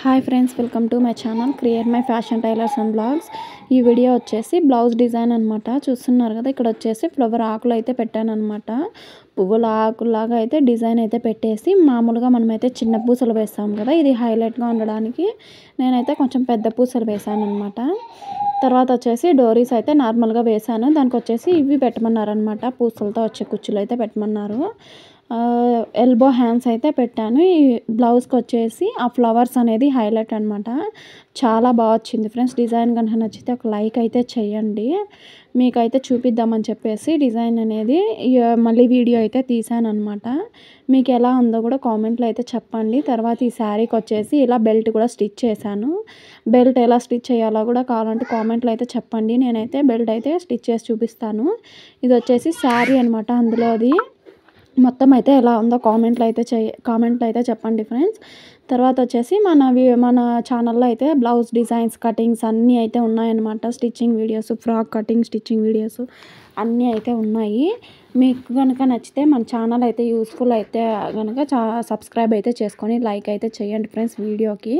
Hi friends, welcome to my channel create my fashion tailors and blogs. ఈ video వచ్చేసి blouse design అనమాట. చూస్తున్నారు కదా, ఇక్కడ వచ్చేసి ఫ్లవర్ ఆకులు అయితే పెట్టాను అనమాట. పువ్వుల ఆకులాగా అయితే డిజైన్ అయితే పెట్టేసి, మామూలుగా మనమైతే చిన్న పూసలు వేస్తాం కదా, ఇది హైలైట్గా ఉండడానికి నేనైతే కొంచెం పెద్ద పూసలు వేసాను అనమాట. తర్వాత వచ్చేసి డోరీస్ అయితే నార్మల్గా వేసాను. దానికి వచ్చేసి ఇవి పెట్టమన్నారు అనమాట, పూసలతో వచ్చే కుచ్చులు అయితే పెట్టమన్నారు. ఎల్బో హ్యాండ్స్ అయితే పెట్టాను. ఈ బ్లౌజ్కి వచ్చేసి ఆ ఫ్లవర్స్ అనేది హైలైట్ అనమాట. చాలా బాగా వచ్చింది ఫ్రెండ్స్. డిజైన్ కనుక నచ్చితే ఒక లైక్ అయితే చేయండి. మీకైతే చూపిద్దామని చెప్పేసి డిజైన్ అనేది మళ్ళీ వీడియో అయితే తీసాను అనమాట. మీకు ఎలా ఉందో కూడా కామెంట్లో అయితే చెప్పండి. తర్వాత ఈ శారీకి వచ్చేసి ఇలా బెల్ట్ కూడా స్టిచ్ చేశాను. బెల్ట్ ఎలా స్టిచ్ చేయాలో కూడా కావాలంటే కామెంట్లో అయితే చెప్పండి. నేనైతే బెల్ట్ అయితే స్టిచ్ చేసి చూపిస్తాను. ఇది వచ్చేసి శారీ అనమాట. అందులో అది మొత్తం అయితే ఎలా ఉందో కామెంట్లో అయితే చెప్పండి ఫ్రెండ్స్. తర్వాత వచ్చేసి మన ఛానల్లో అయితే బ్లౌజ్ డిజైన్స్, కటింగ్స్ అన్నీ అయితే ఉన్నాయన్నమాట. Stitching videos, frock cutting stitching videos అన్నీ అయితే ఉన్నాయి. మీకు కనుక నచ్చితే మన ఛానల్ అయితే యూస్ఫుల్ అయితే కనుక సబ్స్క్రైబ్ అయితే చేసుకొని లైక్ అయితే చేయండి ఫ్రెండ్స్. వీడియోకి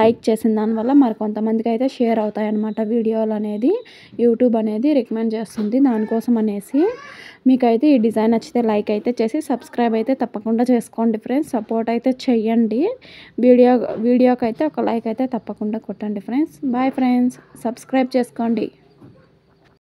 లైక్ చేసిన దానివల్ల మరి కొంతమందికి అయితే షేర్ అవుతాయి అన్నమాట. వీడియోలు అనేది యూట్యూబ్ అనేది రికమెండ్ చేస్తుంది. దానికోసం అనేసి మీకైతే ఈ డిజైన్ నచ్చితే లైక్ అయితే చేసి సబ్స్క్రైబ్ అయితే తప్పకుండా చేసుకోండి ఫ్రెండ్స్. సపోర్ట్ అయితే చెయ్యండి. వీడియోకి అయితే ఒక లైక్ అయితే తప్పకుండా కొట్టండి ఫ్రెండ్స్. బాయ్ ఫ్రెండ్స్, సబ్స్క్రైబ్ చేసుకోండి.